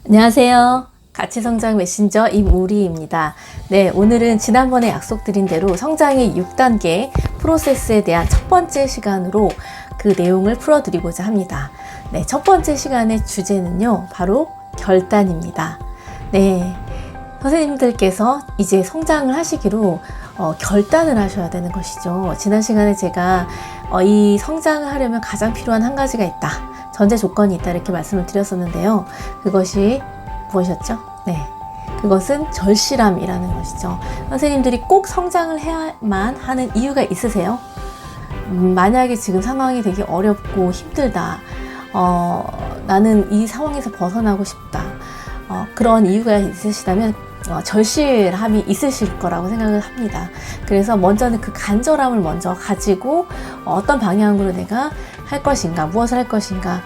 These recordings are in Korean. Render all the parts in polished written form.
안녕하세요. 가치성장 메신저 임우리입니다. 네, 오늘은 지난번에 약속드린 대로 성장의 6단계 프로세스에 대한 첫 번째 시간으로 그 내용을 풀어드리고자 합니다. 네, 첫 번째 시간의 주제는요, 바로 결단입니다. 네, 선생님들께서 이제 성장을 하시기로 결단을 하셔야 되는 것이죠. 지난 시간에 제가 이 성장을 하려면 가장 필요한 한 가지가 있다. 전제 조건이 있다 이렇게 말씀을 드렸었는데요. 그것이 무엇이었죠? 네, 그것은 절실함이라는 것이죠. 선생님들이 꼭 성장을 해야만 하는 이유가 있으세요? 만약에 지금 상황이 되게 어렵고 힘들다, 나는 이 상황에서 벗어나고 싶다, 그런 이유가 있으시다면 절실함이 있으실 거라고 생각을 합니다. 그래서 먼저는 그 간절함을 먼저 가지고 어떤 방향으로 내가 할 것인가, 무엇을 할 것인가,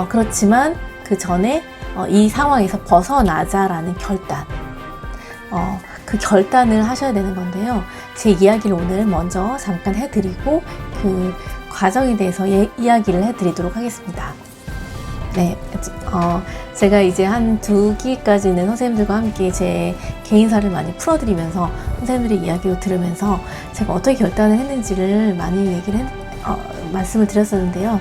그렇지만 그 전에 이 상황에서 벗어나자라는 결단, 그 결단을 하셔야 되는 건데요. 제 이야기를 오늘 먼저 잠깐 해드리고 그 과정에 대해서 이야기를 해드리도록 하겠습니다. 네, 제가 이제 한 2기까지는 선생님들과 함께 제 개인사를 많이 풀어드리면서 선생님들의 이야기를 들으면서 제가 어떻게 결단을 했는지를 많이 말씀을 드렸었는데요.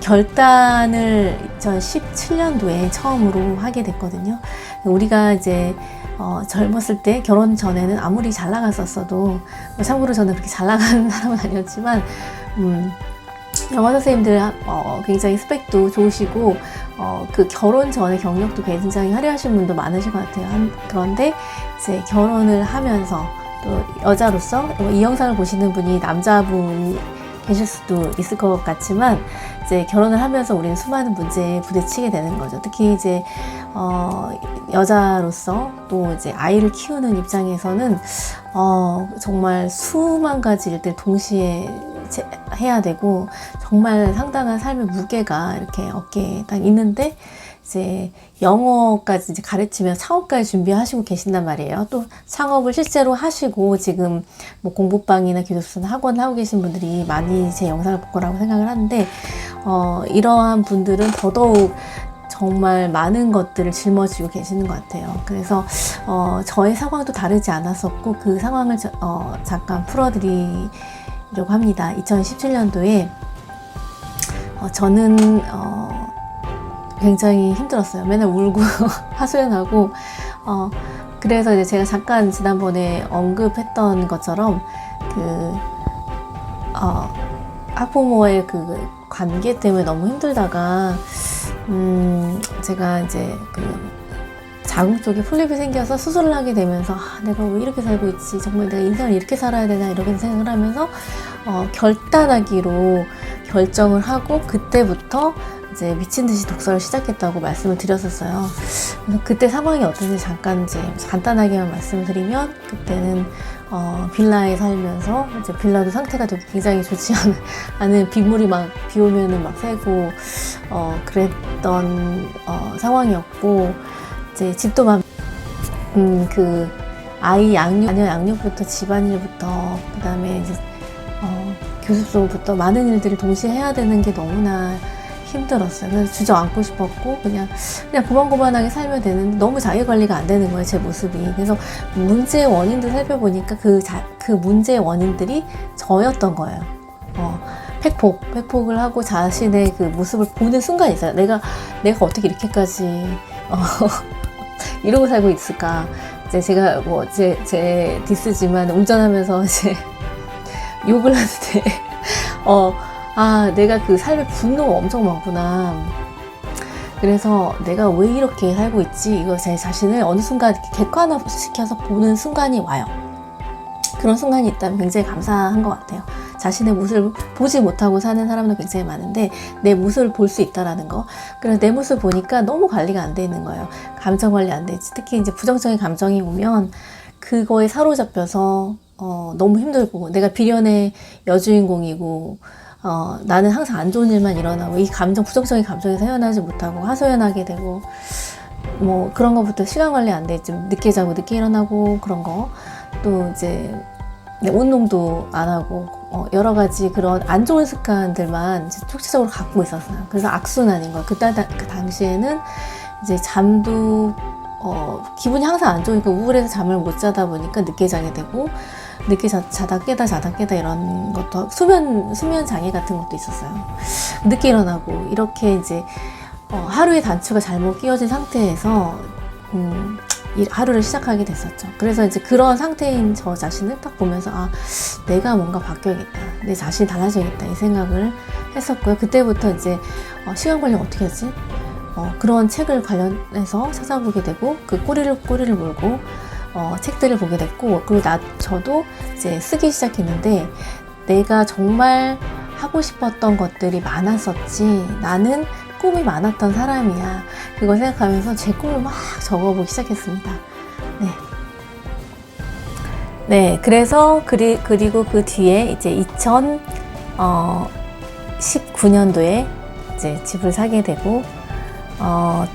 결단을 2017년도에 처음으로 하게 됐거든요. 우리가 이제 젊었을 때 결혼 전에는 아무리 잘 나갔었어도, 참고로 저는 그렇게 잘 나가는 사람은 아니었지만 영어 선생님들 굉장히 스펙도 좋으시고 그 결혼 전에 경력도 굉장히 화려하신 분도 많으신 것 같아요. 그런데 이제 결혼을 하면서 또 여자로서 이 영상을 보시는 분이 남자분 계실 수도 있을 것 같지만, 이제 결혼을 하면서 우리는 수많은 문제에 부딪히게 되는 거죠. 특히 이제 여자로서 또 이제 아이를 키우는 입장에서는 정말 수만 가지 일들 동시에 해야 되고, 정말 상당한 삶의 무게가 이렇게 어깨에 딱 있는데, 이제 영어까지 이제 가르치며 창업까지 준비하시고 계신단 말이에요. 또 창업을 실제로 하시고 지금 뭐 공부방이나 기도수나 학원 하고 계신 분들이 많이 제 영상을 볼 거라고 생각을 하는데, 이러한 분들은 더더욱 정말 많은 것들을 짊어지고 계시는 것 같아요. 그래서 저의 상황도 다르지 않았었고, 그 상황을 잠깐 풀어드리려고 합니다. 2017년도에 저는 굉장히 힘들었어요. 맨날 울고 하소연하고, 그래서 이제 제가 잠깐 지난번에 언급했던 것처럼 학부모의 그 관계 때문에 너무 힘들다가 제가 이제 자궁 쪽에 폴립이 생겨서 수술을 하게 되면서 내가 왜 이렇게 살고 있지, 정말 내가 인생을 이렇게 살아야 되나, 이렇게 생각을 하면서 결단하기로 결정을 하고, 그때부터 이제 미친 듯이 독서를 시작했다고 말씀을 드렸었어요. 그래서 그때 상황이 어떤지 잠깐 이제 간단하게만 말씀을 드리면, 그때는 빌라에 살면서 이제 빌라도 상태가 되게 굉장히 좋지 않은, 빗물이 막 비 오면은 막 새고 그랬던 상황이었고, 이제 집도 막 그 아이 자녀 양육부터 집안일부터 그다음에 이제 교습소부터 많은 일들을 동시에 해야 되는 게 너무나 힘들었어요. 그래서 주저앉고 싶었고, 그냥 고만고만하게 살면 되는데 너무 자기관리가 안 되는 거예요, 제 모습이. 그래서 문제의 원인도 살펴보니까 그 문제의 원인들이 저였던 거예요. 팩폭을 하고 자신의 그 모습을 보는 순간이 있어요. 내가 어떻게 이렇게까지 이러고 살고 있을까. 이제 제가 뭐 제 디스지만 운전하면서 이제 욕을 하는데 내가 그 삶에 분노가 엄청 많구나. 그래서 내가 왜 이렇게 살고 있지? 이거 제 자신을 어느 순간 이렇게 객관화시켜서 보는 순간이 와요. 그런 순간이 있다면 굉장히 감사한 것 같아요. 자신의 모습을 보지 못하고 사는 사람도 굉장히 많은데, 내 모습을 볼 수 있다라는 거. 그래서 내 모습을 보니까 너무 관리가 안 돼 있는 거예요. 감정 관리 안 되지. 특히 이제 부정적인 감정이 오면 그거에 사로잡혀서 너무 힘들고, 내가 비련의 여주인공이고, 나는 항상 안 좋은 일만 일어나고, 이 부정적인 감정에서 헤어나지 못하고 하소연하게 되고, 뭐 그런 것부터 시간 관리 안 돼. 좀 늦게 자고 늦게 일어나고, 그런 거. 또 이제 운동도 안 하고, 여러 가지 그런 안 좋은 습관들만 총체적으로 갖고 있었어요. 그래서 악순환인 거예요. 그 당시에는 이제 잠도 기분이 항상 안 좋으니까 우울해서 잠을 못 자다 보니까 늦게 자게 되고 늦게 자다 깨다 이런 것도 수면 장애 같은 것도 있었어요. 늦게 일어나고 이렇게 이제 하루의 단추가 잘못 끼워진 상태에서 하루를 시작하게 됐었죠. 그래서 이제 그런 상태인 저 자신을 딱 보면서 내가 뭔가 바뀌어야겠다, 내 자신이 달라져야겠다 이 생각을 했었고요. 그때부터 이제 시간 관리 어떻게 하지? 그런 책을 관련해서 찾아보게 되고 그 꼬리를 물고 책들을 보게 됐고, 그리고 저도 이제 쓰기 시작했는데 내가 정말 하고 싶었던 것들이 많았었지 나는 꿈이 많았던 사람이야, 그걸 생각하면서 제 꿈을 막 적어보기 시작했습니다. 네, 그래서 그리고 그 뒤에 이제 2019년도에 이제 집을 사게 되고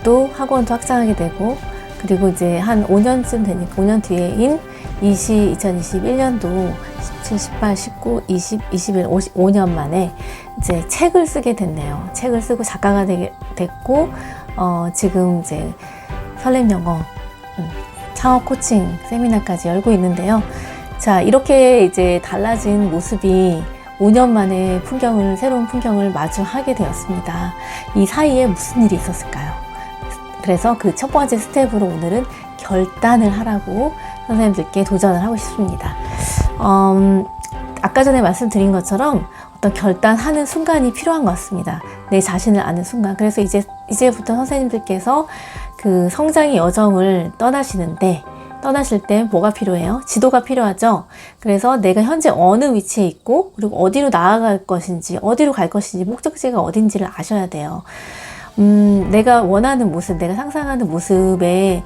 또 학원도 확장하게 되고, 그리고 이제 한 5년쯤 되니까 5년 뒤에인 2021년도 17, 18, 19, 20, 21, 5년 만에 이제 책을 쓰게 됐네요. 책을 쓰고 작가가 됐고, 지금 이제 설렘 영어 창업 코칭 세미나까지 열고 있는데요. 자, 이렇게 이제 달라진 모습이 5년 만에 새로운 풍경을 마주하게 되었습니다. 이 사이에 무슨 일이 있었을까요? 그래서 그 첫 번째 스텝으로 오늘은 결단을 하라고 선생님들께 도전을 하고 싶습니다. 아까 전에 말씀드린 것처럼 어떤 결단하는 순간이 필요한 것 같습니다. 내 자신을 아는 순간. 그래서 이제부터 선생님들께서 그 성장의 여정을 떠나실 때 뭐가 필요해요? 지도가 필요하죠. 그래서 내가 현재 어느 위치에 있고 그리고 어디로 나아갈 것인지, 어디로 갈 것인지, 목적지가 어딘지를 아셔야 돼요. 내가 원하는 모습, 내가 상상하는 모습이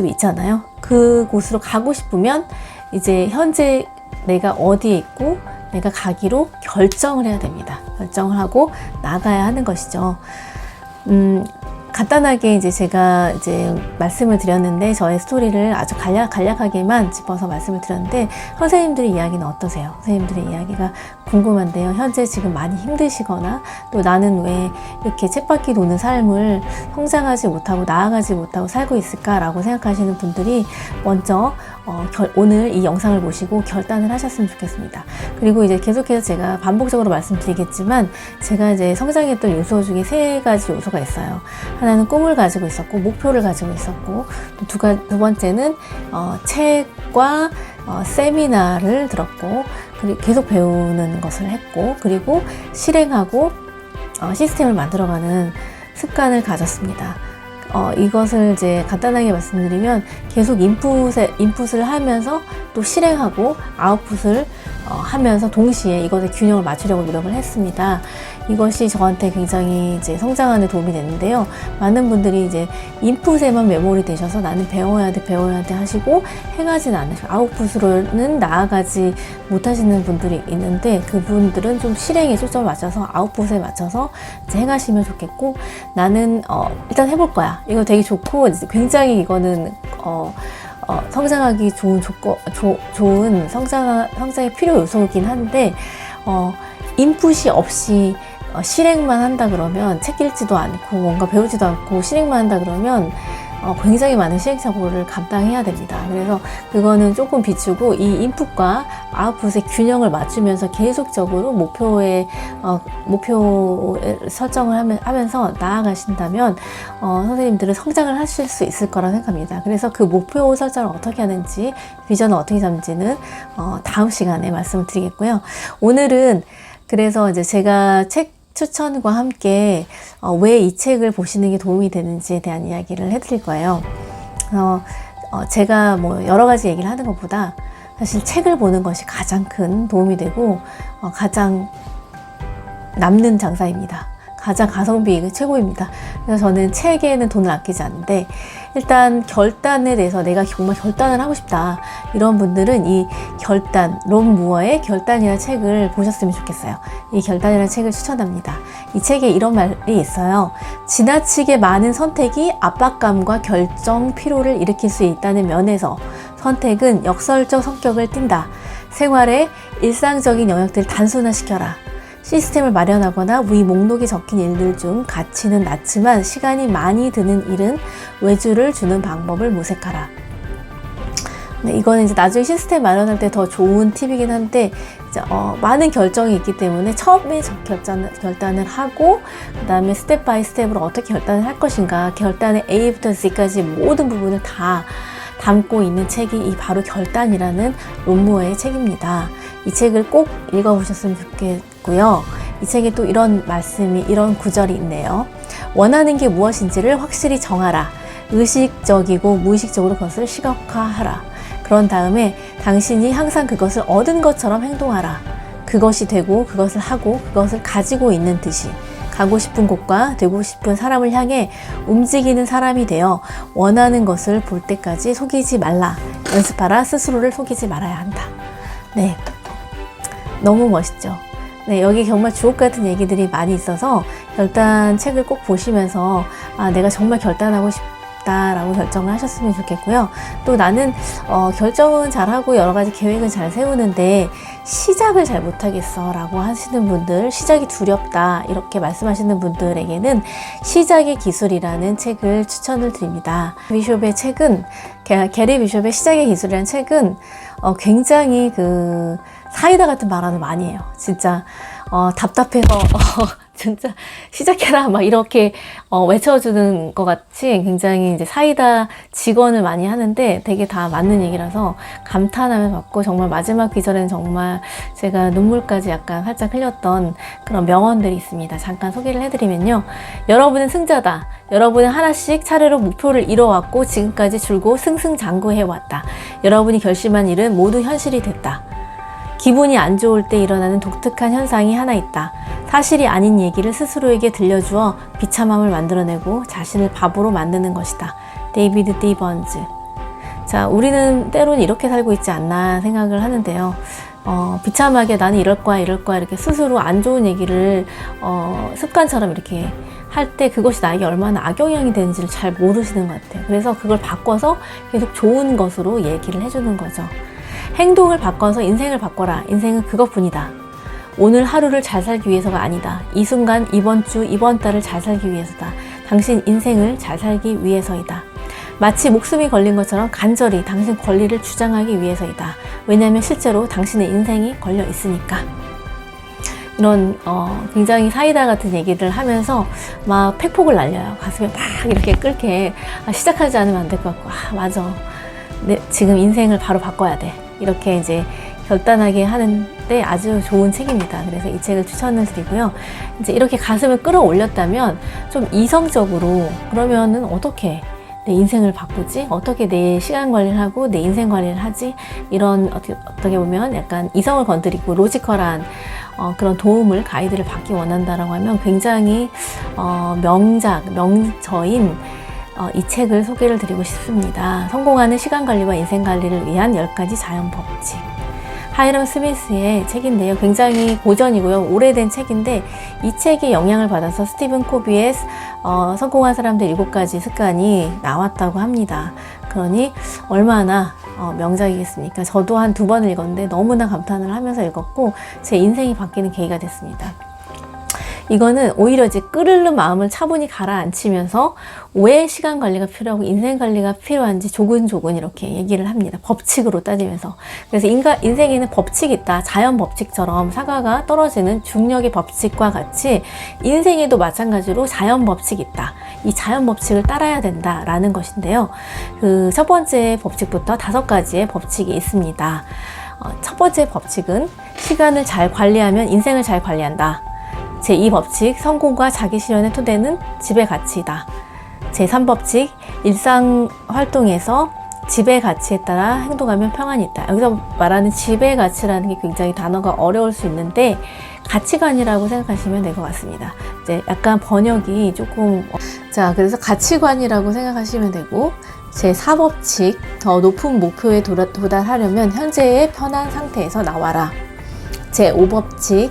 있잖아요. 그곳으로 가고 싶으면 이제 현재 내가 어디에 있고 내가 가기로 결정을 해야 됩니다. 결정을 하고 나가야 하는 것이죠. 간단하게 이제 제가 말씀을 드렸는데, 저의 스토리를 아주 간략하게만 짚어서 말씀을 드렸는데, 선생님들의 이야기는 어떠세요? 선생님들의 이야기가 궁금한데요. 현재 지금 많이 힘드시거나 또 나는 왜 이렇게 쳇바퀴 도는 삶을 성장하지 못하고 나아가지 못하고 살고 있을까라고 생각하시는 분들이 먼저 오늘 이 영상을 보시고 결단을 하셨으면 좋겠습니다. 그리고 이제 계속해서 제가 반복적으로 말씀드리겠지만, 제가 이제 성장했던 요소 중에 3가지 요소가 있어요. 하나는 꿈을 가지고 있었고, 목표를 가지고 있었고, 두 번째는 책과 세미나를 들었고, 그리고 계속 배우는 것을 했고, 그리고 실행하고 시스템을 만들어가는 습관을 가졌습니다. 이것을 이제 간단하게 말씀드리면, 계속 인풋을 하면서 또 실행하고 아웃풋을 하면서 동시에 이것의 균형을 맞추려고 노력을 했습니다. 이것이 저한테 굉장히 이제 성장하는 도움이 됐는데요. 많은 분들이 이제 인풋에만 매몰이 되셔서 나는 배워야 돼 하시고 행하진 않으시고 아웃풋으로는 나아가지 못하시는 분들이 있는데, 그분들은 좀 실행에 초점을 맞춰서 아웃풋에 맞춰서 이제 행하시면 좋겠고, 나는 일단 해볼 거야. 이거 되게 좋고 굉장히 이거는 성장하기 좋은 성장의 필요 요소이긴 한데, 인풋이 없이 실행만 한다 그러면, 책 읽지도 않고 뭔가 배우지도 않고 실행만 한다 그러면 굉장히 많은 시행착오를 감당해야 됩니다. 그래서 그거는 조금 비추고 이 인풋과 아웃풋의 균형을 맞추면서 계속적으로 목표 설정을 하면서 나아가신다면 선생님들은 성장을 하실 수 있을 거라고 생각합니다. 그래서 그 목표 설정을 어떻게 하는지, 비전을 어떻게 잡는지는 다음 시간에 말씀을 드리겠고요. 오늘은 그래서 이제 제가 책 추천과 함께 왜 이 책을 보시는 게 도움이 되는지에 대한 이야기를 해드릴 거예요. 제가 뭐 여러 가지 얘기를 하는 것보다 사실 책을 보는 것이 가장 큰 도움이 되고 가장 남는 장사입니다. 가장 가성비 최고입니다. 그래서 저는 책에는 돈을 아끼지 않는데, 일단 결단에 대해서 내가 정말 결단을 하고 싶다, 이런 분들은 이 결단, 론 무어의 결단이라는 책을 보셨으면 좋겠어요. 이 결단이라는 책을 추천합니다. 이 책에 이런 말이 있어요. 지나치게 많은 선택이 압박감과 결정 피로를 일으킬 수 있다는 면에서 선택은 역설적 성격을 띈다. 생활의 일상적인 영역들을 단순화시켜라. 시스템을 마련하거나 위 목록이 적힌 일들 중 가치는 낮지만 시간이 많이 드는 일은 외주를 주는 방법을 모색하라. 네, 이거는 이제 나중에 시스템 마련할 때 더 좋은 팁이긴 한데, 이제 많은 결정이 있기 때문에 처음에 결단을 하고, 그 다음에 스텝 바이 스텝으로 어떻게 결단을 할 것인가, 결단의 A부터 Z까지 모든 부분을 다 담고 있는 책이 이 바로 결단이라는 론모어의 책입니다. 이 책을 꼭 읽어보셨으면 좋겠고요. 이 책에 또 이런 이런 구절이 있네요. 원하는 게 무엇인지를 확실히 정하라. 의식적이고 무의식적으로 그것을 시각화하라. 그런 다음에 당신이 항상 그것을 얻은 것처럼 행동하라. 그것이 되고 그것을 하고 그것을 가지고 있는 듯이 가고 싶은 곳과 되고 싶은 사람을 향해 움직이는 사람이 되어 원하는 것을 볼 때까지 속이지 말라. 연습하라. 스스로를 속이지 말아야 한다. 네, 너무 멋있죠. 네, 여기 정말 주옥 같은 얘기들이 많이 있어서 결단 책을 꼭 보시면서 내가 정말 결단하고 싶다라고 결정을 하셨으면 좋겠고요. 또 나는 결정은 잘하고 여러 가지 계획은 잘 세우는데 시작을 잘 못하겠어 라고 하시는 분들, 시작이 두렵다 이렇게 말씀하시는 분들에게는 시작의 기술이라는 책을 추천을 드립니다. 비숍의 책은, 게리 비숍의 시작의 기술이라는 책은 굉장히 사이다 같은 발언을 많이 해요. 진짜 답답해서 진짜 시작해라 막 이렇게 외쳐주는 것 같이 굉장히 이제 사이다 직언을 많이 하는데 되게 다 맞는 얘기라서 감탄하면서 받고, 정말 마지막 귀절에는 정말 제가 눈물까지 약간 살짝 흘렸던 그런 명언들이 있습니다. 잠깐 소개를 해드리면요. 여러분은 승자다. 여러분은 하나씩 차례로 목표를 이뤄왔고 지금까지 줄곧 승승장구해왔다. 여러분이 결심한 일은 모두 현실이 됐다. 기분이 안 좋을 때 일어나는 독특한 현상이 하나 있다. 사실이 아닌 얘기를 스스로에게 들려주어 비참함을 만들어내고 자신을 바보로 만드는 것이다. 데이비드 D. 번즈. 자, 우리는 때로는 이렇게 살고 있지 않나 생각을 하는데요. 비참하게 나는 이럴 거야 이렇게 스스로 안 좋은 얘기를 습관처럼 이렇게 할 때 그것이 나에게 얼마나 악영향이 되는지를 잘 모르시는 것 같아요. 그래서 그걸 바꿔서 계속 좋은 것으로 얘기를 해주는 거죠. 행동을 바꿔서 인생을 바꿔라. 인생은 그것뿐이다. 오늘 하루를 잘 살기 위해서가 아니다. 이 순간, 이번 주, 이번 달을 잘 살기 위해서다. 당신 인생을 잘 살기 위해서이다. 마치 목숨이 걸린 것처럼 간절히 당신 권리를 주장하기 위해서이다. 왜냐하면 실제로 당신의 인생이 걸려 있으니까. 이런 굉장히 사이다 같은 얘기를 하면서 막 팩폭을 날려요. 가슴에 막 이렇게 끓게 시작하지 않으면 안 될 것 같고, 맞아. 지금 인생을 바로 바꿔야 돼. 이렇게 이제 결단하게 하는데 아주 좋은 책입니다. 그래서 이 책을 추천을 드리고요. 이제 이렇게 가슴을 끌어올렸다면 좀 이성적으로, 그러면은 어떻게 내 인생을 바꾸지? 어떻게 내 시간 관리를 하고 내 인생 관리를 하지? 이런 어떻게 보면 약간 이성을 건드리고 로지컬한 그런 도움을, 가이드를 받기 원한다라고 하면 굉장히 명저인 이 책을 소개를 드리고 싶습니다. 성공하는 시간 관리와 인생 관리를 위한 10가지 자연 법칙. 하이럼 스미스의 책인데요. 굉장히 고전이고요. 오래된 책인데 이 책에 영향을 받아서 스티븐 코비의 성공한 사람들 7가지 습관이 나왔다고 합니다. 그러니 얼마나 명작이겠습니까? 저도 한 2번 읽었는데 너무나 감탄을 하면서 읽었고 제 인생이 바뀌는 계기가 됐습니다. 이거는 오히려 이제 끓는 마음을 차분히 가라앉히면서 왜 시간 관리가 필요하고 인생 관리가 필요한지 조근조근 이렇게 얘기를 합니다. 법칙으로 따지면서. 그래서 인생에는 법칙이 있다. 자연 법칙처럼 사과가 떨어지는 중력의 법칙과 같이 인생에도 마찬가지로 자연 법칙이 있다. 이 자연 법칙을 따라야 된다라는 것인데요. 그 첫 번째 법칙부터 5가지의 법칙이 있습니다. 첫 번째 법칙은 시간을 잘 관리하면 인생을 잘 관리한다. 제2법칙, 성공과 자기 실현의 토대는 집의 가치이다. 제3법칙, 일상 활동에서 집의 가치에 따라 행동하면 평안이 있다. 여기서 말하는 집의 가치라는 게 굉장히 단어가 어려울 수 있는데 가치관이라고 생각하시면 될 것 같습니다. 이제 약간 번역이 조금 그래서 가치관이라고 생각하시면 되고, 제4법칙, 더 높은 목표에 도달하려면 현재의 편한 상태에서 나와라. 제5법칙,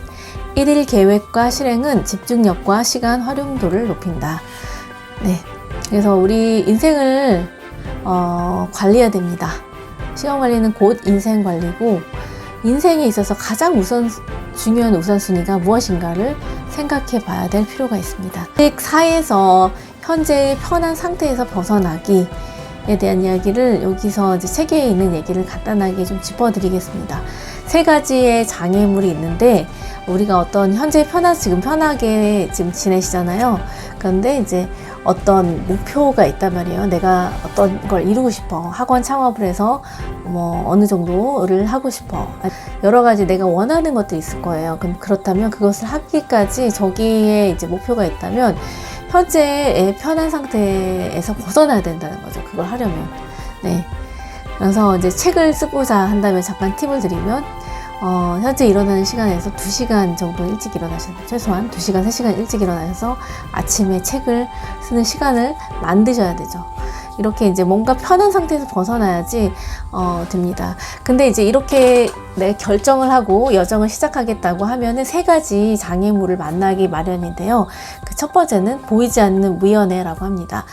1일 계획과 실행은 집중력과 시간 활용도를 높인다. 네, 그래서 우리 인생을 관리해야 됩니다. 시간 관리는 곧 인생 관리고, 인생에 있어서 가장 중요한 우선순위가 무엇인가를 생각해 봐야 될 필요가 있습니다. 사에서 현재의 편한 상태에서 벗어나기에 대한 이야기를 여기서 이제 책에 있는 얘기를 간단하게 좀 짚어드리겠습니다. 세 가지의 장애물이 있는데 우리가 어떤 현재 지금 편하게 지금 지내시잖아요. 그런데 이제 어떤 목표가 있단 말이에요. 내가 어떤 걸 이루고 싶어. 학원 창업을 해서 뭐 어느 정도를 하고 싶어. 여러 가지 내가 원하는 것도 있을 거예요. 그렇다면 그것을 하기까지 저기에 이제 목표가 있다면 현재의 편한 상태에서 벗어나야 된다는 거죠. 그걸 하려면. 네. 그래서 이제 책을 쓰고자 한다면 잠깐 팁을 드리면 현재 일어나는 시간에서 2시간 정도 일찍 일어나셔야 돼요. 최소한 2시간, 3시간 일찍 일어나셔서 아침에 책을 쓰는 시간을 만드셔야 되죠. 이렇게 이제 뭔가 편한 상태에서 벗어나야지 됩니다. 근데 이제 이렇게 내 결정을 하고 여정을 시작하겠다고 하면은 3가지 장애물을 만나기 마련인데요. 그 첫 번째는 보이지 않는 위원회라고 합니다.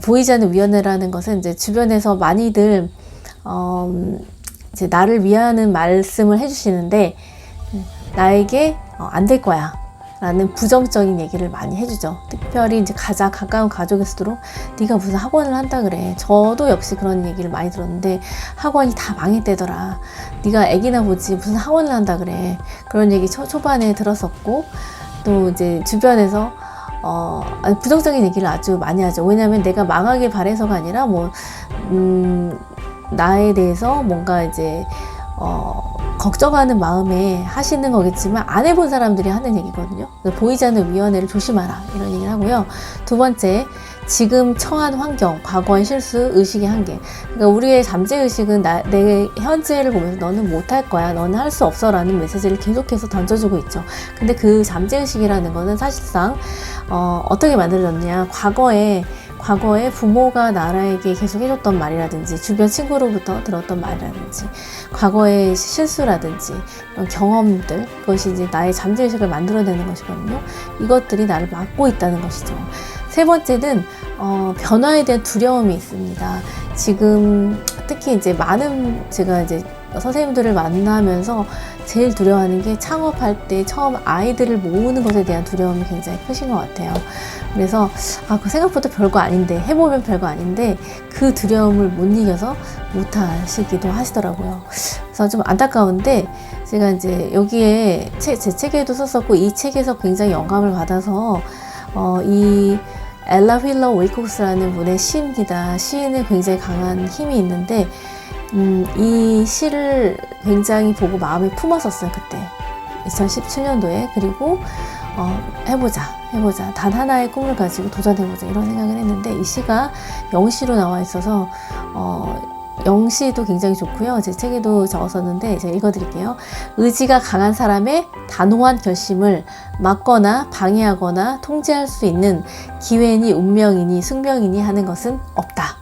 보이지 않는 위원회라는 것은 이제 주변에서 많이들 이제 나를 위하는 말씀을 해주시는데 나에게 안 될 거야 라는 부정적인 얘기를 많이 해주죠. 특별히 이제 가장 가까운 가족일수록 네가 무슨 학원을 한다 그래. 저도 역시 그런 얘기를 많이 들었는데 학원이 다 망했대더라. 네가 애기나 보지 무슨 학원을 한다 그래. 그런 얘기 초반에 들었었고 또 이제 주변에서 부정적인 얘기를 아주 많이 하죠. 왜냐하면 내가 망하길 바래서가 아니라 나에 대해서 뭔가 이제 걱정하는 마음에 하시는 거겠지만 안 해본 사람들이 하는 얘기거든요. 보이지 않는 위원회를 조심하라 이런 얘기를 하고요. 두 번째, 지금 처한 환경, 과거의 실수, 의식의 한계. 그러니까 우리의 잠재의식은 내 현재를 보면서 너는 못할 거야, 너는 할 수 없어 라는 메시지를 계속해서 던져주고 있죠. 근데 그 잠재의식이라는 거는 사실상 어떻게 만들어졌냐, 과거에 부모가 나에게 계속 해줬던 말이라든지 주변 친구로부터 들었던 말이라든지 과거의 실수라든지 이런 경험들, 그것이 이제 나의 잠재의식을 만들어내는 것이거든요. 이것들이 나를 막고 있다는 것이죠. 세 번째는 변화에 대한 두려움이 있습니다. 지금 특히 이제 제가 이제 선생님들을 만나면서 제일 두려워하는 게 창업할 때 처음 아이들을 모으는 것에 대한 두려움이 굉장히 크신 것 같아요. 그래서 그 생각보다 별거 아닌데, 해보면 별거 아닌데 그 두려움을 못 이겨서 못 하시기도 하시더라고요. 그래서 좀 안타까운데 제가 이제 여기에 제 책에도 썼었고 이 책에서 굉장히 영감을 받아서 이 엘라 휠러 웨이콕스라는 분의 시입니다. 시에는 굉장히 강한 힘이 있는데 이 시를 굉장히 보고 마음에 품었었어요. 그때 2017년도에. 그리고 해보자 단 하나의 꿈을 가지고 도전해보자 이런 생각을 했는데 이 시가 영시로 나와 있어서 영시도 굉장히 좋고요. 제 책에도 적었었는데 제가 읽어드릴게요. 의지가 강한 사람의 단호한 결심을 막거나 방해하거나 통제할 수 있는 기회니 운명이니 숙명이니 하는 것은 없다.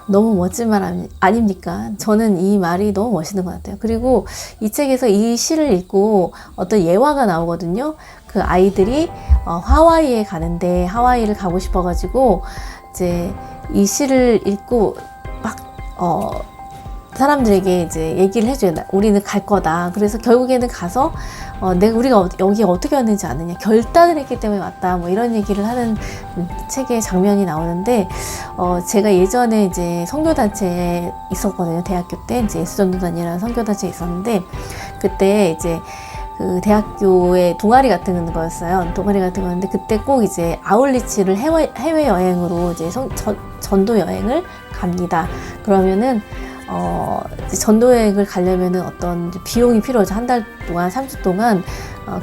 너무 멋진 말 아닙니까? 저는 이 말이 너무 멋있는 것 같아요. 그리고 이 책에서 이 시를 읽고 어떤 예화가 나오거든요. 그 아이들이 하와이에 가는데 하와이를 가고 싶어가지고 이제 이 시를 읽고 막 사람들에게 이제 얘기를 해줘요. 우리는 갈 거다. 그래서 결국에는 가서 우리가 여기 어떻게 왔는지 아느냐, 결단을 했기 때문에 왔다, 뭐 이런 얘기를 하는 책의 장면이 나오는데 제가 예전에 이제 선교단체에 있었거든요. 대학교 때 이제 예수전도단이라는 선교단체에 있었는데 그때 이제 그 대학교의 동아리 같은 거였어요. 동아리 같은 거였는데 그때 꼭 이제 아울리치를 해외 여행으로 이제 전도 여행을 갑니다. 그러면은 전도 여행을 가려면은 어떤 비용이 필요하죠. 한 달 동안, 3주 동안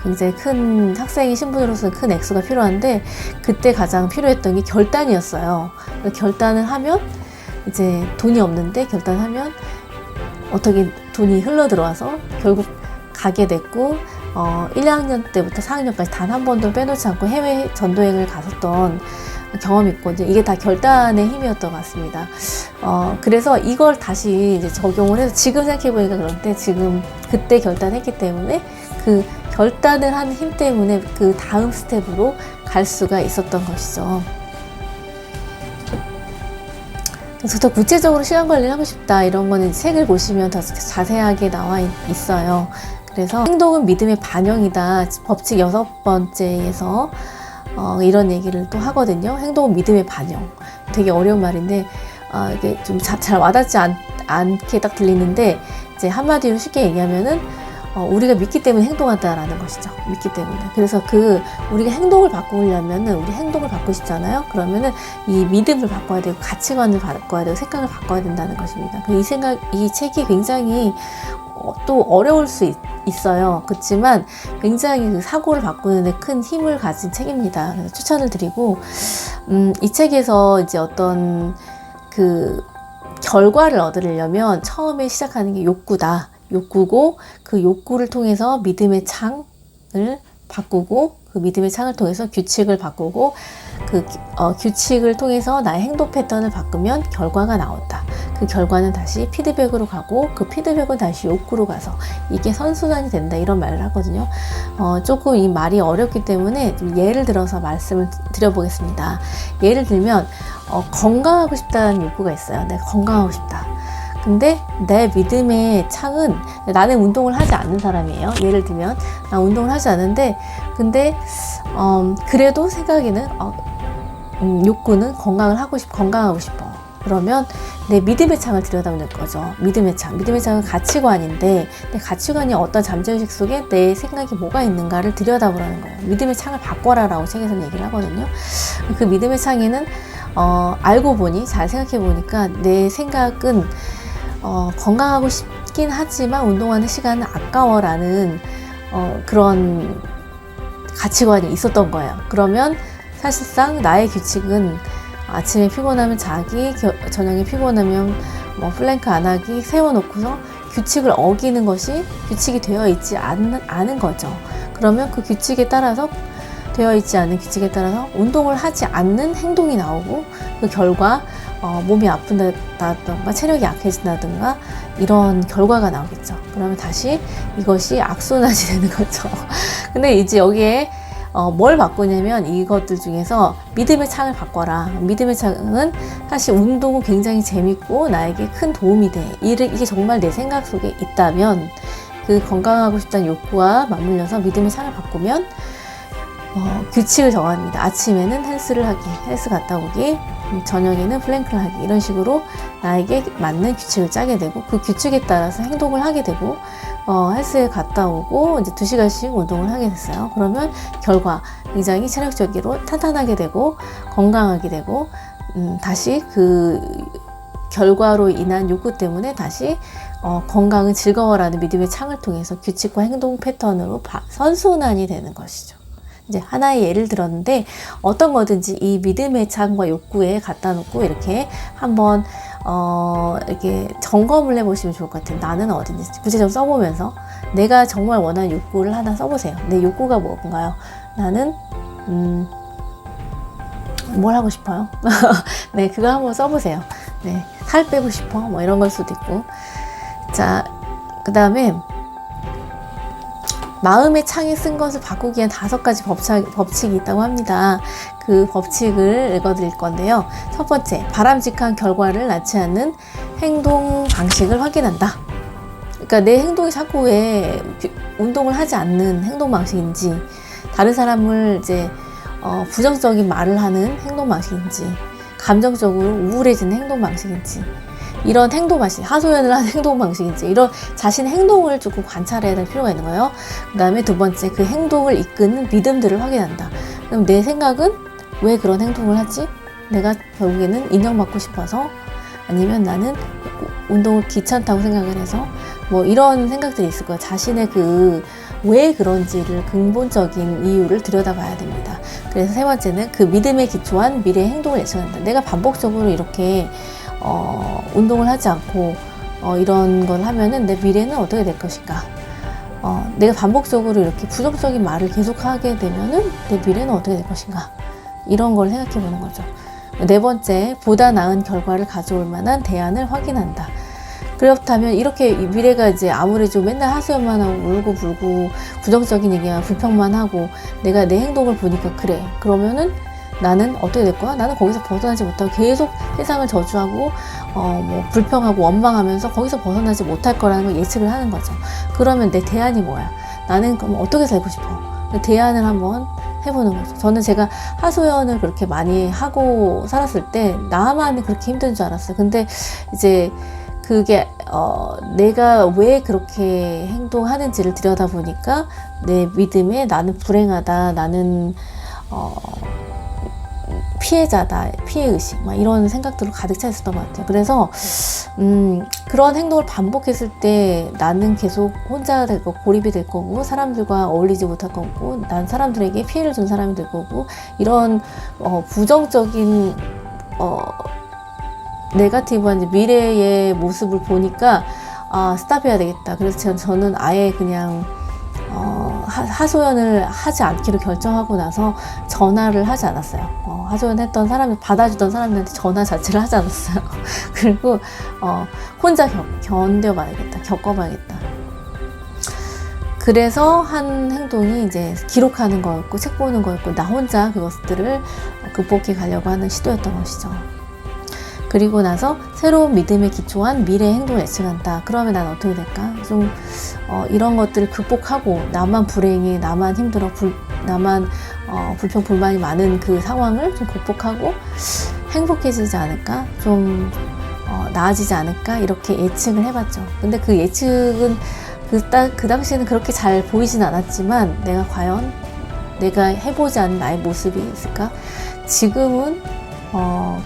굉장히 큰 학생의 신분으로서는 큰 액수가 필요한데 그때 가장 필요했던 게 결단이었어요. 결단을 하면 이제 돈이 없는데 결단하면 어떻게 돈이 흘러 들어와서 결국 가게 됐고 1학년 때부터 4학년까지 단 한 번도 빼놓지 않고 해외 전도여행을 갔었던 경험이 있거든요. 이게 다 결단의 힘이었던 것 같습니다. 그래서 이걸 다시 이제 적용을 해서 지금 생각해보니까 그런데 지금 그때 결단했기 때문에 그 결단을 한 힘 때문에 그 다음 스텝으로 갈 수가 있었던 것이죠. 그래서 더 구체적으로 시간 관리를 하고 싶다 이런 거는 책을 보시면 더 자세하게 나와 있어요. 그래서 행동은 믿음의 반영이다. 법칙 6번째에서 이런 얘기를 또 하거든요. 행동은 믿음의 반영. 되게 어려운 말인데 이게 좀 잘 와닿지 않게 딱 들리는데 이제 한마디로 쉽게 얘기하면은 우리가 믿기 때문에 행동한다라는 것이죠. 믿기 때문에. 그래서 우리가 행동을 바꾸려면은 우리 행동을 바꾸시잖아요. 그러면은 이 믿음을 바꿔야 되고 가치관을 바꿔야 되고 생각을 바꿔야 된다는 것입니다. 이 책이 굉장히 또 어려울 수 있어요. 그렇지만 굉장히 그 사고를 바꾸는데 큰 힘을 가진 책입니다. 그래서 추천을 드리고 이 책에서 이제 어떤 그 결과를 얻으려면 처음에 시작하는 게 욕구고 그 욕구를 통해서 믿음의 창을 바꾸고 그 믿음의 창을 통해서 규칙을 바꾸고 그 규칙을 통해서 나의 행동 패턴을 바꾸면 결과가 나온다. 그 결과는 다시 피드백으로 가고 그 피드백은 다시 욕구로 가서 이게 선순환이 된다 이런 말을 하거든요. 조금 이 말이 어렵기 때문에 좀 예를 들어서 말씀을 드려보겠습니다. 예를 들면 건강하고 싶다는 욕구가 있어요. 내가 건강하고 싶다. 근데 내 믿음의 창은 나는 운동을 하지 않는 사람이에요. 예를 들면 나 운동을 하지 않는데 근데 그래도 생각에는 욕구는 건강하고 싶어. 그러면 내 믿음의 창을 들여다보는 거죠. 믿음의 창은 가치관인데 내 가치관이 어떤 잠재의식 속에 내 생각이 뭐가 있는가를 들여다보라는 거예요. 믿음의 창을 바꿔라라고 책에서는 얘기를 하거든요. 그 믿음의 창에는 알고 보니 잘 생각해 보니까 내 생각은 건강하고 싶긴 하지만 운동하는 시간은 아까워라는 그런 가치관이 있었던 거예요. 그러면 사실상 나의 규칙은 아침에 피곤하면 자기, 저녁에 피곤하면 뭐 플랭크 안 하기 세워놓고서 규칙을 어기는 것이 규칙이 되어 있지 않은 거죠. 그러면 그 규칙에 따라서 되어 있지 않은 규칙에 따라서 운동을 하지 않는 행동이 나오고 그 결과 몸이 아픈다던가 체력이 약해진다든가 이런 결과가 나오겠죠. 그러면 다시 이것이 악순환이 되는 거죠. 근데 이제 여기에 뭘 바꾸냐면 이것들 중에서 믿음의 창을 바꿔라. 믿음의 창은 사실 운동은 굉장히 재밌고 나에게 큰 도움이 돼. 이게 정말 내 생각 속에 있다면 그 건강하고 싶다는 욕구와 맞물려서 믿음의 창을 바꾸면 규칙을 정합니다. 아침에는 헬스 갔다 오기, 저녁에는 플랭크를 하기 이런 식으로 나에게 맞는 규칙을 짜게 되고 그 규칙에 따라서 행동을 하게 되고 헬스에 갔다 오고 이제 2시간씩 운동을 하게 됐어요. 그러면 결과 굉장히 체력적으로 탄탄하게 되고 건강하게 되고 다시 그 결과로 인한 욕구 때문에 다시 건강은 즐거워라는 믿음의 창을 통해서 규칙과 행동 패턴으로 선순환이 되는 것이죠. 이제 하나의 예를 들었는데 어떤 거든지 이 믿음의 창과 욕구에 갖다 놓고 이렇게 한번 이렇게 점검을 해보시면 좋을 것 같아요. 나는 어딘지 구체적으로 써보면서 내가 정말 원하는 욕구를 하나 써보세요. 내 욕구가 뭔가요? 나는 뭘 하고 싶어요? 네, 그거 한번 써보세요. 네, 살 빼고 싶어 뭐 이런 걸 수도 있고. 자, 그 다음에 마음의 창에 쓴 것을 바꾸기 위한 5가지 법칙이 있다고 합니다. 그 법칙을 읽어드릴 건데요. 첫 번째, 바람직한 결과를 낳지 않는 행동 방식을 확인한다. 그러니까 내 행동이 자꾸 왜 운동을 하지 않는 행동 방식인지, 다른 사람을 이제 부정적인 말을 하는 행동 방식인지, 감정적으로 우울해지는 행동 방식인지, 이런 행동 방식, 하소연을 하는 행동 방식인지 이런 자신의 행동을 조금 관찰해야 될 필요가 있는 거예요. 그 다음에 2번째, 그 행동을 이끄는 믿음들을 확인한다. 그럼 내 생각은 왜 그런 행동을 하지? 내가 결국에는 인정받고 싶어서, 아니면 나는 운동을 귀찮다고 생각을 해서 뭐 이런 생각들이 있을 거예요. 자신의 왜 그런지를 근본적인 이유를 들여다봐야 됩니다. 그래서 3번째는 그 믿음에 기초한 미래의 행동을 예측한다. 내가 반복적으로 이렇게 운동을 하지 않고 이런 걸 하면은 내 미래는 어떻게 될 것인가? 내가 반복적으로 이렇게 부정적인 말을 계속하게 되면은 내 미래는 어떻게 될 것인가? 이런 걸 생각해 보는 거죠. 4번째, 보다 나은 결과를 가져올 만한 대안을 확인한다. 그렇다면 이렇게 미래가 이제 아무리 좀 맨날 하소연만 하고 울고 불고 부정적인 얘기야 불평만 하고 내가 내 행동을 보니까 그래. 그러면은 나는 어떻게 될 거야? 나는 거기서 벗어나지 못하고 계속 세상을 저주하고 뭐 불평하고 원망하면서 거기서 벗어나지 못할 거라는 걸 예측을 하는 거죠. 그러면 내 대안이 뭐야? 나는 그럼 어떻게 살고 싶어? 대안을 한번 해보는 거죠. 저는 제가 하소연을 그렇게 많이 하고 살았을 때 나만 그렇게 힘든 줄 알았어요. 근데 이제 그게 내가 왜 그렇게 행동하는지를 들여다보니까 내 믿음에 나는 불행하다, 나는 피해자다, 피해의식 막 이런 생각들로 가득 차 있었던 것 같아요. 그래서 그런 행동을 반복했을 때 나는 계속 혼자 될 거고 고립이 될 거고 사람들과 어울리지 못할 거고 난 사람들에게 피해를 준 사람이 될 거고 이런 부정적인 네거티브한 미래의 모습을 보니까 스탑해야 되겠다. 그래서 저는 아예 그냥 하소연을 하지 않기로 결정하고 나서 전화를 하지 않았어요. 하소연했던 사람들, 받아주던 사람들한테 전화 자체를 하지 않았어요. 그리고 혼자 견뎌봐야겠다, 겪어봐야겠다. 그래서 한 행동이 이제 기록하는 거였고 책 보는 거였고 나 혼자 그것들을 극복해 가려고 하는 시도였던 것이죠. 그리고 나서 새로운 믿음에 기초한 미래의 행동을 예측한다. 그러면 난 어떻게 될까? 좀 이런 것들을 극복하고 나만 불행해, 나만 힘들어, 나만 불평 불만이 많은 그 상황을 좀 극복하고 행복해지지 않을까? 좀 나아지지 않을까? 이렇게 예측을 해봤죠. 근데 그 예측은 그 당시에는 그렇게 잘 보이진 않았지만 내가 해보지 않은 나의 모습이 있을까? 지금은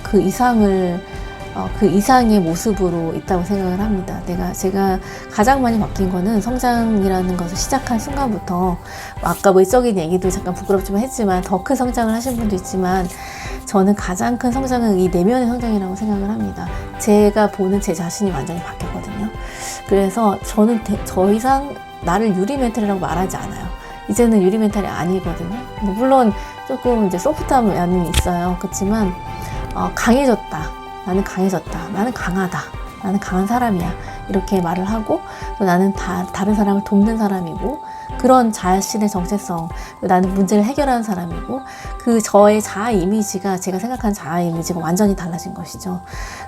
그 이상의 모습으로 있다고 생각을 합니다. 제가 가장 많이 바뀐 거는 성장이라는 것을 시작한 순간부터, 아까 외적인 얘기도 잠깐 부끄럽지만 했지만, 더 큰 성장을 하신 분도 있지만, 저는 가장 큰 성장은 이 내면의 성장이라고 생각을 합니다. 제가 보는 제 자신이 완전히 바뀌었거든요. 그래서 저는 더 이상 나를 유리 멘탈이라고 말하지 않아요. 이제는 유리 멘탈이 아니거든요. 뭐 물론 조금 이제 소프트한 면이 있어요. 그렇지만, 강해졌다. 나는 강해졌다. 나는 강하다. 나는 강한 사람이야. 이렇게 말을 하고 또 나는 다른 사람을 돕는 사람이고 그런 자신의 정체성, 나는 문제를 해결하는 사람이고 그 저의 자아 이미지가 제가 생각하는 자아 이미지가 완전히 달라진 것이죠.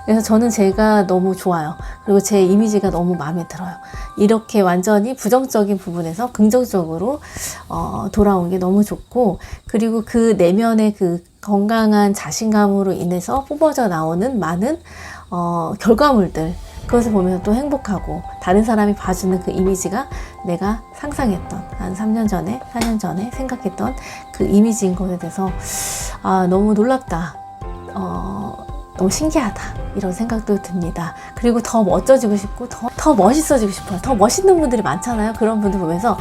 그래서 저는 제가 너무 좋아요. 그리고 제 이미지가 너무 마음에 들어요. 이렇게 완전히 부정적인 부분에서 긍정적으로 돌아온 게 너무 좋고 그리고 그 내면의 그 건강한 자신감으로 인해서 뽑아져 나오는 많은 결과물들 그것을 보면서 또 행복하고 다른 사람이 봐주는 그 이미지가 내가 상상했던 한 3년 전에 4년 전에 생각했던 그 이미지인 것에 대해서 너무 놀랍다 너무 신기하다 이런 생각도 듭니다. 그리고 더 멋져지고 싶고 더 멋있어지고 싶어요. 더 멋있는 분들이 많잖아요. 그런 분들 보면서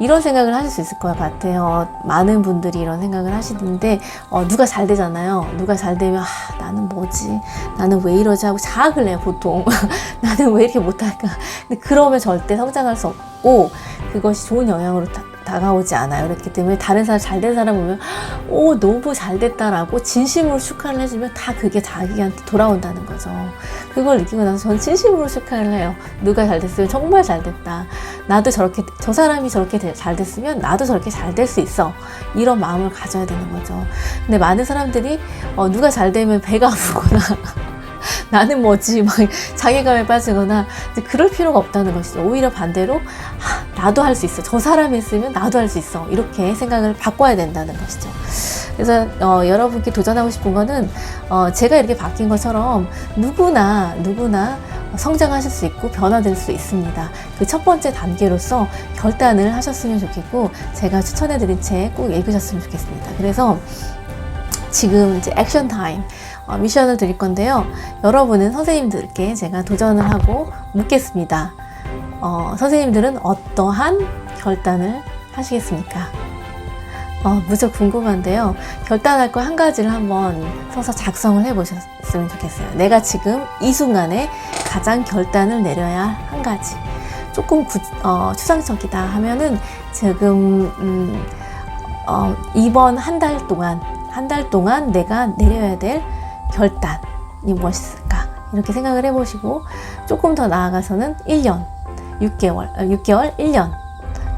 이런 생각을 하실 수 있을 것 같아요. 많은 분들이 이런 생각을 하시는데 누가 잘 되잖아요. 누가 잘 되면 나는 뭐지? 나는 왜 이러지? 하고 자학을 해요 보통. 나는 왜 이렇게 못할까? 근데 그러면 절대 성장할 수 없고 그것이 좋은 영향으로 다가오지 않아요. 그렇기 때문에 다른 사람 잘 된 사람 보면 너무 잘 됐다라고 진심으로 축하를 해주면 다 그게 자기한테 돌아온다는 거죠. 그걸 느끼고 나서 저는 진심으로 축하를 해요. 누가 잘 됐으면 정말 잘 됐다. 나도 저 사람이 저렇게 잘 됐으면 나도 저렇게 잘 될 수 있어. 이런 마음을 가져야 되는 거죠. 근데 많은 사람들이 누가 잘 되면 배가 아프거나 나는 뭐지 막 자괴감에 빠지거나 그럴 필요가 없다는 것이죠. 오히려 반대로 나도 할 수 있어. 저 사람이 했으면 나도 할 수 있어. 이렇게 생각을 바꿔야 된다는 것이죠. 그래서 여러분께 도전하고 싶은 거는 제가 이렇게 바뀐 것처럼 누구나 성장하실 수 있고 변화될 수 있습니다. 그 첫 번째 단계로서 결단을 하셨으면 좋겠고 제가 추천해드린 책 꼭 읽으셨으면 좋겠습니다. 그래서 지금 이제 액션 타임 미션을 드릴 건데요. 여러분은 선생님들께 제가 도전을 하고 묻겠습니다. 선생님들은 어떠한 결단을 하시겠습니까? 무척 궁금한데요. 결단할 거 한 가지를 한번 써서 작성을 해보셨으면 좋겠어요. 내가 지금 이 순간에 가장 결단을 내려야 할 한 가지. 조금 추상적이다 하면은 지금 이번 한 달 동안 내가 내려야 될 결단이 무엇일까? 이렇게 생각을 해보시고 조금 더 나아가서는 1년, 6개월, 1년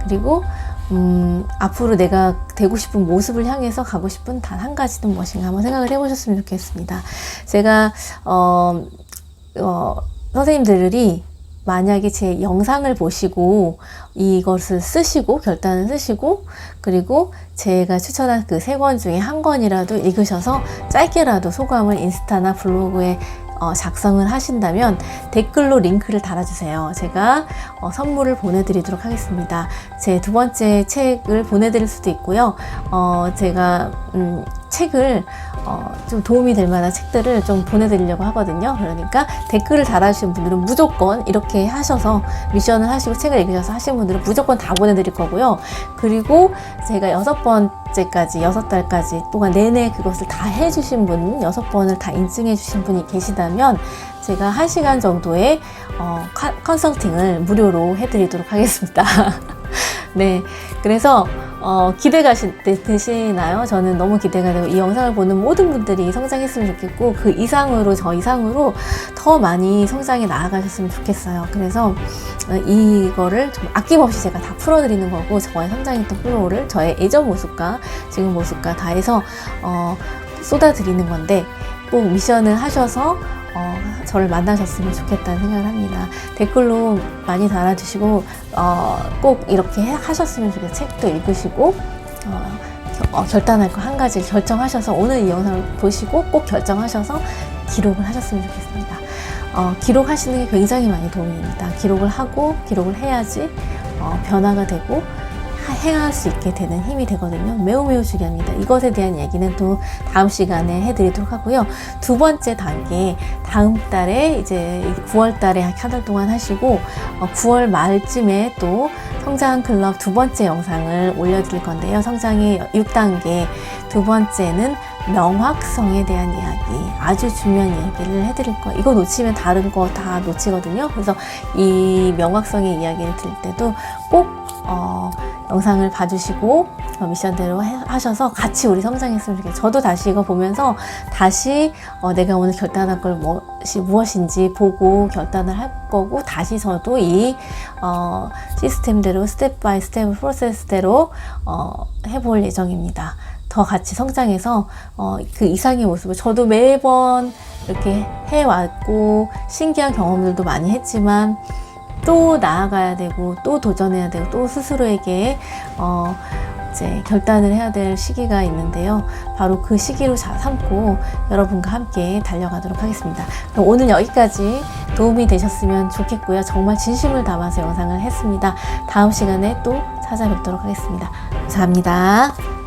그리고 앞으로 내가 되고 싶은 모습을 향해서 가고 싶은 단 한 가지는 무엇인가 한번 생각을 해보셨으면 좋겠습니다. 제가 선생님들이 만약에 제 영상을 보시고 이것을 쓰시고 결단을 쓰시고 그리고 제가 추천한 그 3권 중에 한 권이라도 읽으셔서 짧게라도 소감을 인스타나 블로그에 작성을 하신다면 댓글로 링크를 달아주세요. 제가 선물을 보내드리도록 하겠습니다. 제 2번째 책을 보내드릴 수도 있고요. 제가 책을 좀 도움이 될 만한 책들을 좀 보내드리려고 하거든요. 그러니까 댓글을 달아주신 분들은 무조건 이렇게 하셔서 미션을 하시고 책을 읽으셔서 하신 분들은 무조건 다 보내드릴 거고요. 그리고 제가 6번째까지 6달까지 동안 내내 그것을 다 해주신 분 6번을 다 인증해 주신 분이 계시다면 제가 1시간 정도의 컨설팅을 무료로 해드리도록 하겠습니다. 네, 그래서 기대가 되시나요? 저는 너무 기대가 되고 이 영상을 보는 모든 분들이 성장했으면 좋겠고 그 이상으로 저 이상으로 더 많이 성장해 나아가셨으면 좋겠어요. 그래서 이거를 좀 아낌없이 제가 다 풀어드리는 거고 저의 성장했던 플로우를 저의 예전 모습과 지금 모습과 다 해서 쏟아드리는 건데 꼭 미션을 하셔서 저를 만나셨으면 좋겠다는 생각을 합니다. 댓글로 많이 달아주시고 꼭 이렇게 하셨으면 좋겠어요. 책도 읽으시고 결단할 거 한 가지 결정하셔서 오늘 이 영상을 보시고 꼭 결정하셔서 기록을 하셨으면 좋겠습니다. 기록하시는 게 굉장히 많이 도움이 됩니다. 기록을 하고 기록을 해야지 변화가 되고 행할 수 있게 되는 힘이 되거든요. 매우 중요합니다. 이것에 대한 얘기는 또 다음 시간에 해드리도록 하고요. 2번째 단계 다음 달에 이제 9월 달에 한 달 동안 하시고 9월 말쯤에 또 성장 클럽 2번째 영상을 올려드릴 건데요. 성장의 6단계 2번째는 명확성에 대한 이야기, 아주 중요한 이야기를 해드릴 거예요. 이거 놓치면 다른 거 다 놓치거든요. 그래서 이 명확성의 이야기를 들을 때도 꼭 영상을 봐주시고 미션대로 하셔서 같이 우리 성장했으면 좋겠어요. 저도 다시 이거 보면서 다시 내가 오늘 결단할 걸 무엇인지 보고 결단을 할 거고 다시 저도 이 시스템대로 스텝 바이 스텝 프로세스대로 해볼 예정입니다. 더 같이 성장해서 그 이상의 모습을 저도 매번 이렇게 해왔고 신기한 경험들도 많이 했지만 또 나아가야 되고 또 도전해야 되고 또 스스로에게 이제 결단을 해야 될 시기가 있는데요. 바로 그 시기로 삼고 여러분과 함께 달려가도록 하겠습니다. 그럼 오늘 여기까지 도움이 되셨으면 좋겠고요. 정말 진심을 담아서 영상을 했습니다. 다음 시간에 또 찾아뵙도록 하겠습니다. 감사합니다.